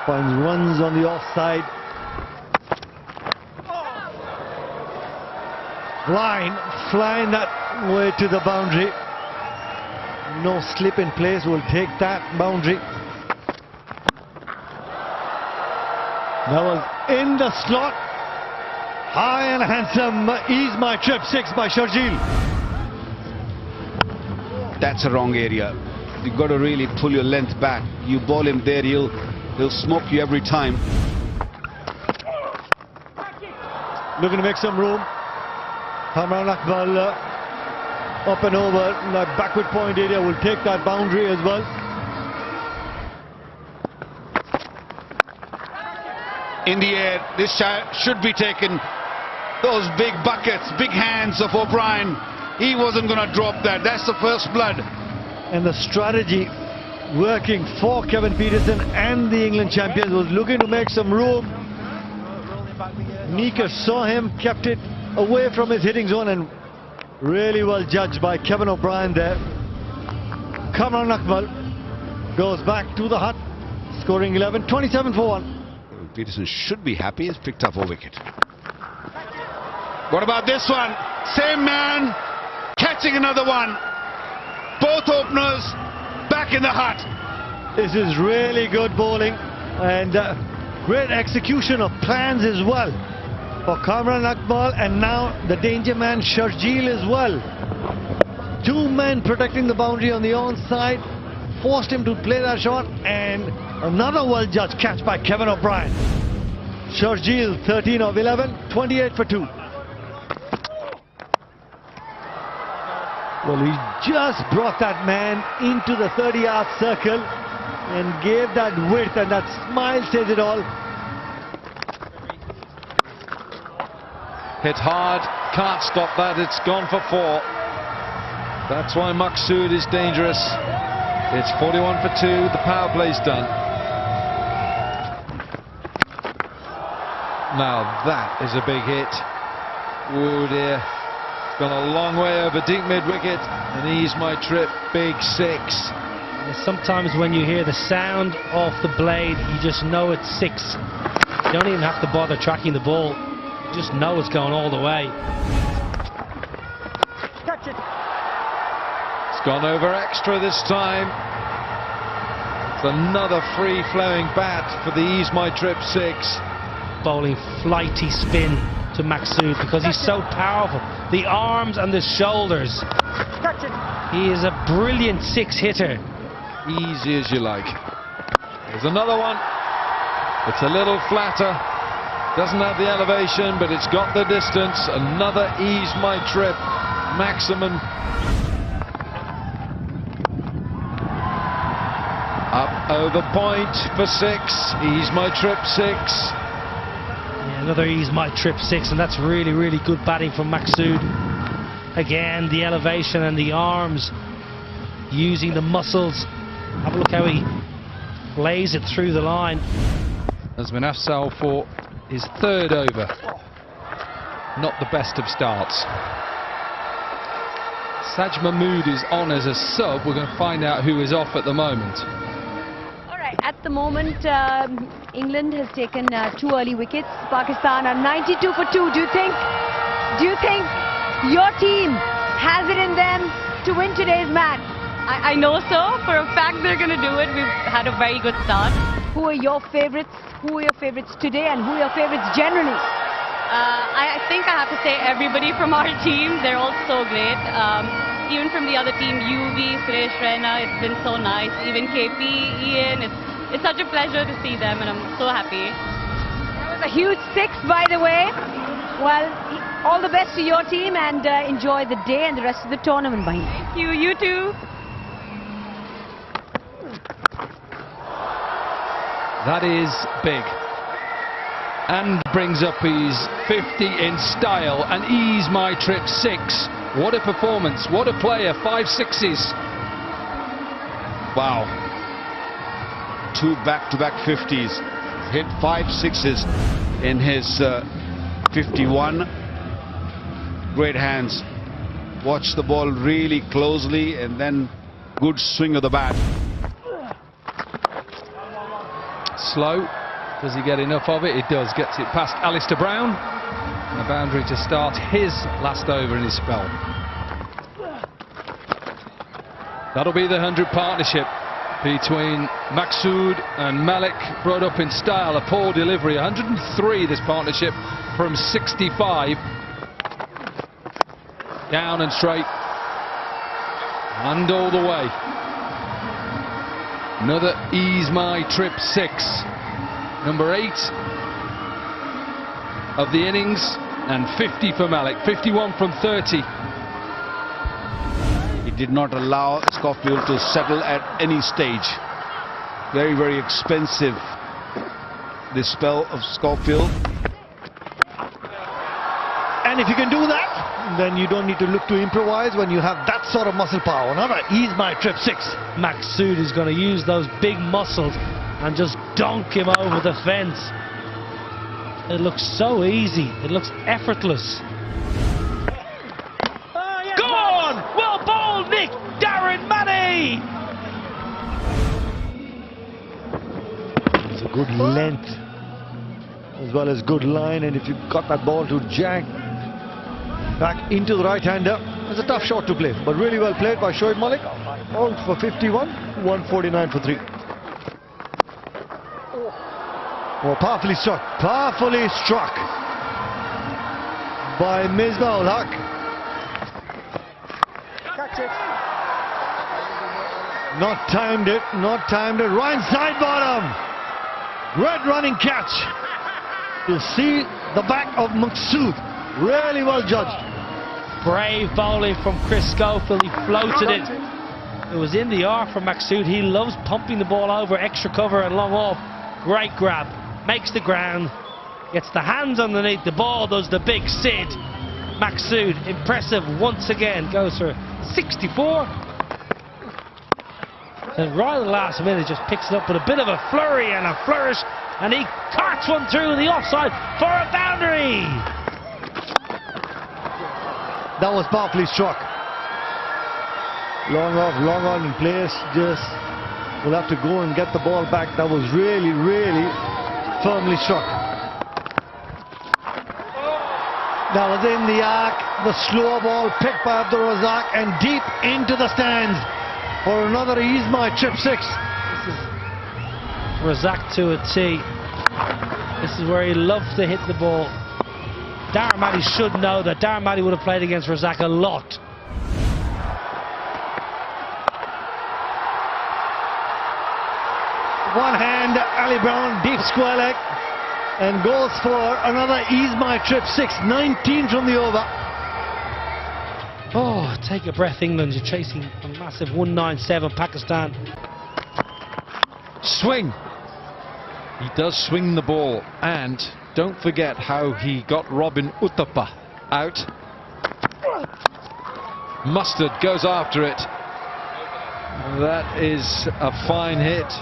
Finds runs on the offside. Line flying that way to the boundary. No slip in place, will take that boundary. That was in the slot. High and handsome. Ease my trip 6 by Sharjeel. That's a wrong area. You've got to really pull your length back. You ball him there, he'll smoke you every time. Looking to make some room. Kamran Akmal up and over that backward point area, will take that boundary as well. In the air, this should be taken. Those big buckets, big hands of O'Brien. He wasn't going to drop that. That's the first blood. And the strategy working for Kevin Pietersen and the England champions, was looking to make some room. Meeker saw him, kept it away from his hitting zone, and really well judged by Kevin O'Brien there. Kamran Akmal goes back to the hut, scoring 11, 27 for 1. Pietersen should be happy. He's picked up a wicket. What about this one? Same man catching another one. Both openers back in the hut. This is really good bowling and great execution of plans as well for Kamran Akmal, and now the danger man Sharjeel as well. 2 men protecting the boundary on the onside, forced him to play that shot, and another well-judged catch by Kevin O'Brien. Sharjeel 13 of 11, 28 for 2. Well, he just brought that man into the 30-yard circle and gave that width, and that smile says it all. Hit hard, can't stop that, it's gone for 4. That's why Maqsood is dangerous. It's 41 for 2, the power play's done. Now that is a big hit. Oh dear. Gone a long way over deep mid-wicket, and Ease My Trip, big 6. Sometimes when you hear the sound of the blade, you just know it's 6. You don't even have to bother tracking the ball. You just know it's going all the way. Catch it. It's gone over extra this time. It's another free-flowing bat for the Ease My Trip 6. Bowling flighty spin to Maqsood because he's so powerful. The arms and the shoulders. Catch it. He is a brilliant 6 hitter. Easy as you like. There's another one. It's a little flatter. Doesn't have the elevation, but it's got the distance. Another Ease My Trip maximum. Up over point for 6. Ease My Trip 6. Another Ease My Trip 6, and that's really, really good batting from Maqsood. Again, the elevation and the arms, using the muscles. Have a look how he lays it through the line. Azman Afzal for his 3rd over. Not the best of starts. Saj Mahmood is on as a sub. We're going to find out who is off at the moment. At the moment, England has taken 2 early wickets. Pakistan are 92 for 2. Do you think your team has it in them to win today's match? I know so. For a fact they're going to do it. We've had a very good start. Who are your favourites? Who are your favourites today, and who are your favourites generally? I think I have to say everybody from our team. They're all so great. Even from the other team, UV, Suresh Raina, it's been so nice. Even KP, Ian, it's such a pleasure to see them, and I'm so happy. That was a huge 6, by the way. Well, all the best to your team, and enjoy the day and the rest of the tournament, Bahi. Thank you. You too. That is big. And brings up his 50 in style, and Ease My Trip 6. What a performance, what a player, 5 6s. Wow. 2 back-to-back 50s. Hit 5 6s in his 51. Great hands. Watch the ball really closely, and then good swing of the bat. slow. Does he get enough of it? He does. Gets it past Alistair Brown. And a boundary to start his last over in his spell. That'll be the 100 partnership between Maqsood and Malik, brought up in style. A poor delivery. 103 this partnership from 65. Down and straight. And all the way. Another Ease My Trip 6. Number 8 of the innings, and 50 for Malik. 51 from 30. He did not allow Schofield to settle at any stage. Very, very expensive, this spell of Schofield. And if you can do that, then you don't need to look to improvise when you have that sort of muscle power. Another Ease My Trip 6. Maqsood is going to use those big muscles and just dunk him over the fence. It looks so easy. It looks effortless. Go on! Well bowled, Nick! Darren Manny! It's a good length as well as good line, and if you got that ball to jag back into the right-hander, it's a tough shot to play, but really well played by Shoaib Malik. All for 51, 149 for 3. Oh, powerfully struck by Misbah-ul Haq. Catch it. Not timed it. Ryan side bottom. Great running catch. You see the back of Maqsood. Really well judged. Brave bowling from Chris Schofield. He floated it. It was in the arc from Maqsood. He loves pumping the ball over, extra cover and long off. Great grab. Makes the ground. Gets the hands underneath the ball. Does the big Sid. Maqsood, impressive once again. Goes for 64. And right at the last minute just picks it up with a bit of a flurry and a flourish. And he carts one through the offside for a boundary. That was powerfully struck. Long off, long on in place. Just will have to go and get the ball back. That was really, really firmly struck. That was in the arc. The slow ball picked by Abdul Razak and deep into the stands for another Ease My Trip 6. This is Razak to a tee. This is where he loves to hit the ball. Darren Matty should know that. Darren Matty would have played against Razak a lot. One hand, Ali Brown, deep square leg, and goes for another Ease My Trip 6. 19 from the over. Oh, take a breath, England. You're chasing a massive 197 Pakistan. Swing. He does swing the ball, and don't forget how he got Robin Uthappa out. Mustard goes after it. That is a fine hit.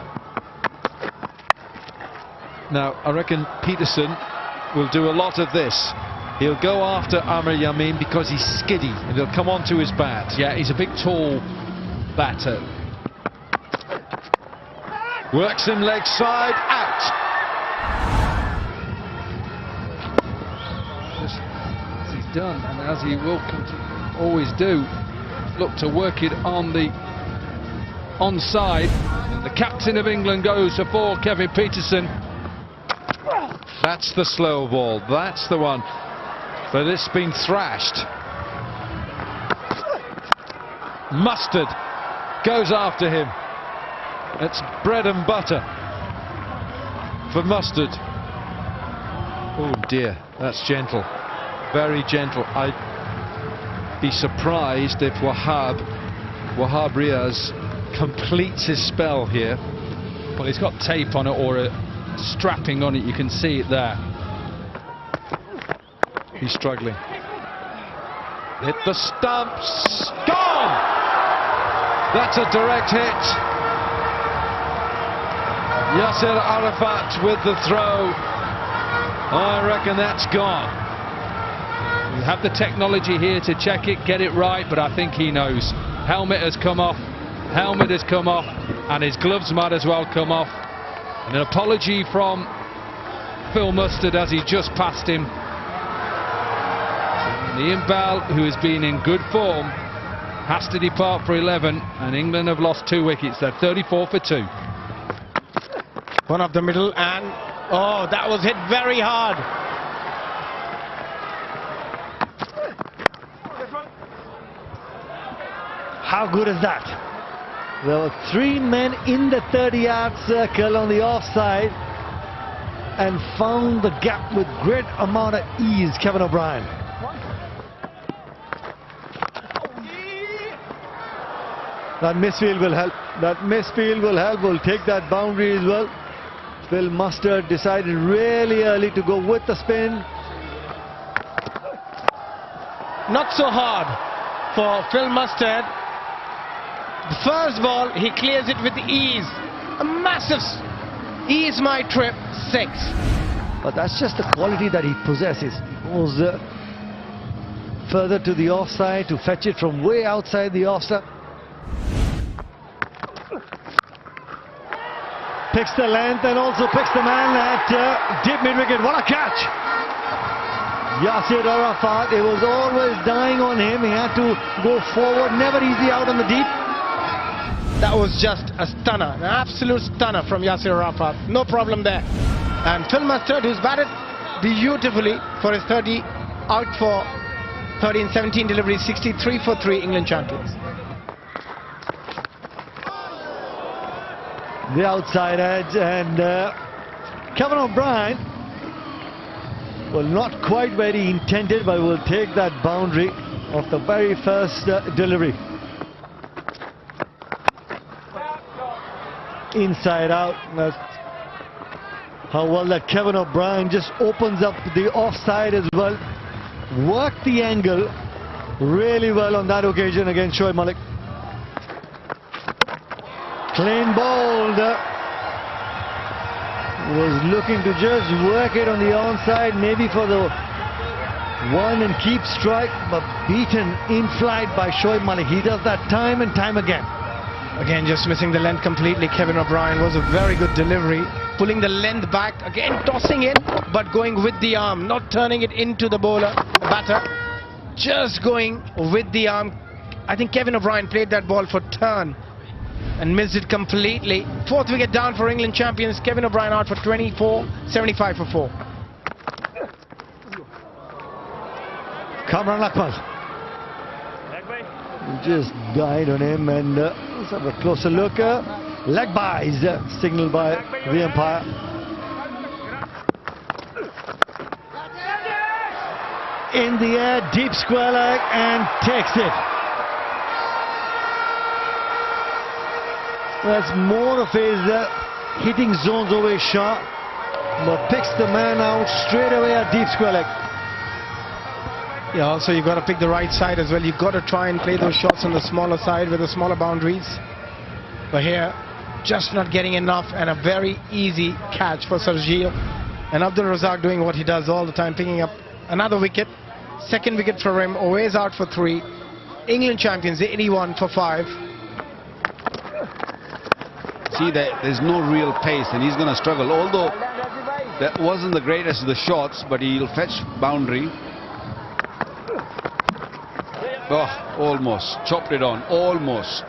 Now, I reckon Peterson will do a lot of this. He'll go after Amir Yamin because he's skiddy and he'll come onto his bat. Yeah, he's a big, tall batter. Works him leg side, out. Just as he's done, and as he will always do, look to work it on the onside. And the captain of England goes for 4, Kevin Peterson. That's the slow ball, that's the one. But it's been thrashed. Mustard goes after him. It's bread and butter for Mustard. Oh dear, that's gentle. Very gentle. I'd be surprised if Wahab Riaz completes his spell here. Well, he's got tape on it or a strapping on it, you can see it there. He's struggling. Hit the stumps. Gone! That's a direct hit. Yasser Arafat with the throw. I reckon that's gone. You have the technology here to check it, get it right, but I think he knows. Helmet has come off, and his gloves might as well come off. And an apology from Phil Mustard as he just passed him. Ian Bell, who has been in good form, has to depart for 11, and England have lost 2 wickets. They're 34 for 2. One up the middle, and oh, that was hit very hard. How good is that? There were 3 men in the 30-yard circle on the offside and found the gap with great amount of ease, Kevin O'Brien. That misfield will help. That misfield will help. Will take that boundary as well. Phil Mustard decided really early to go with the spin. Not so hard for Phil Mustard. The first ball, he clears it with ease. A massive ease my trip, 6. But that's just the quality that he possesses. He goes further to the offside to fetch it from way outside the offside. Picks the length and also picks the man at deep mid-wicket. What a catch! Yasir Arafat, it was always dying on him. He had to go forward, never easy out on the deep. That was just a stunner, an absolute stunner from Yasir Arafat. No problem there. And Phil Mustard, who's batted beautifully for his 30, out for 30 and 17 delivery, 63 for 3, England champions. The outside edge, and Kevin O'Brien, well, not quite where he intended, but will take that boundary of the very first delivery. Inside out. That's how well that Kevin O'Brien just opens up the offside as well. Worked the angle really well on that occasion against Shoaib Malik. Clean bowled. Was looking to just work it on the onside, maybe for the one and keep strike, but beaten in flight by Shoaib Malik. He does that time and time again. Again, just missing the length completely. Kevin O'Brien was a very good delivery. Pulling the length back, again tossing it, but going with the arm, not turning it into the bowler, the batter. Just going with the arm. I think Kevin O'Brien played that ball for turn and missed it completely. 4th wicket down for England champions. Kevin O'Brien out for 24, 75 for 4. Kamran Akmal. Just died on him, and let's have a closer look. Leg byes signaled by the umpire. In the air, deep square leg, and takes it. That's more of his hitting zones away shot, but picks the man out straight away at deep square leg. Yeah, also you got to pick the right side as well. You got to try and play those shots on the smaller side with the smaller boundaries. But here, just not getting enough, and a very easy catch for Sharjeel. And Abdul Razak doing what he does all the time, picking up another wicket. 2nd wicket for him, always out for 3. England champions, 81 for 5. See, there's no real pace, and he's going to struggle. Although that wasn't the greatest of the shots, but he'll fetch boundary. Oh, almost. Chopped it on. Almost.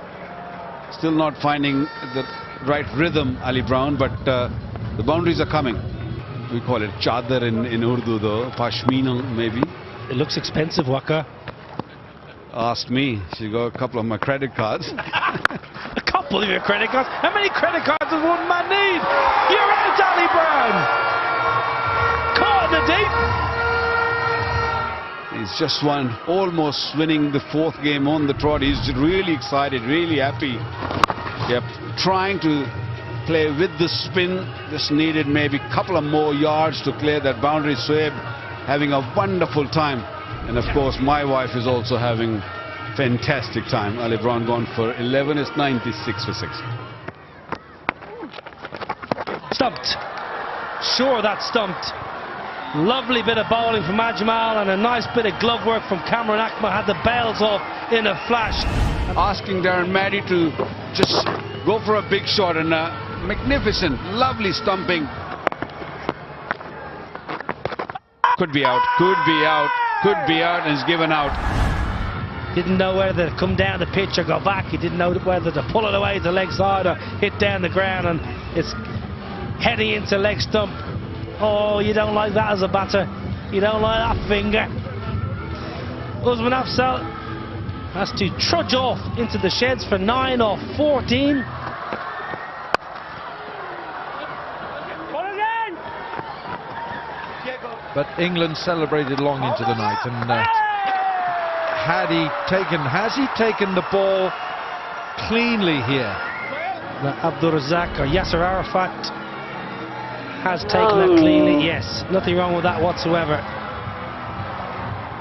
Still not finding the right rhythm, Ali Brown, but the boundaries are coming. We call it chadar in Urdu, though. Pashmina, maybe. It looks expensive, Waka. Asked me. She got a couple of my credit cards. A couple of your credit cards? How many credit cards does one man need? You're out, Ali Brown! Caught in the deep! He's just won, almost winning the 4th game on the trot. He's really excited, really happy. Yep, trying to play with the spin. Just needed maybe a couple of more yards to clear that boundary. Shoaib having a wonderful time. And of course, my wife is also having fantastic time. Ali Brown gone for 11, is 96 for 6. Stumped. Sure, that's stumped. Lovely bit of bowling from Ajmal and a nice bit of glove work from Kamran Akmal. Had the bails off in a flash. Asking Darren Maddy to just go for a big shot and magnificent, lovely stumping. Could be out, could be out, could be out, and is given out. Didn't know whether to come down the pitch or go back. He didn't know whether to pull it away to leg side or hit down the ground, and it's heading into leg stump. Oh, you don't like that as a batter. You don't like that finger. Usman Afzal has to trudge off into the sheds for 9 off 14. But England celebrated long into the night, and has he taken the ball cleanly here? Abdul Razak or Yasser Arafat has taken that cleanly. Yes, nothing wrong with that whatsoever.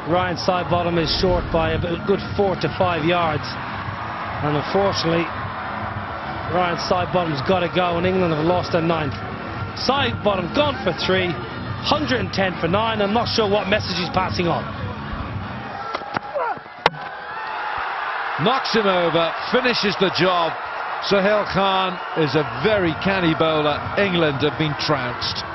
Ryan Sidebottom is short by a good 4 to 5 yards, and unfortunately Ryan Sidebottom's got to go, and England have lost their 9th. Sidebottom gone for 3, 110 for 9. I'm not sure what message he's passing on. Knocks him over, finishes the job. Sohail Khan is a very canny bowler. England have been trounced.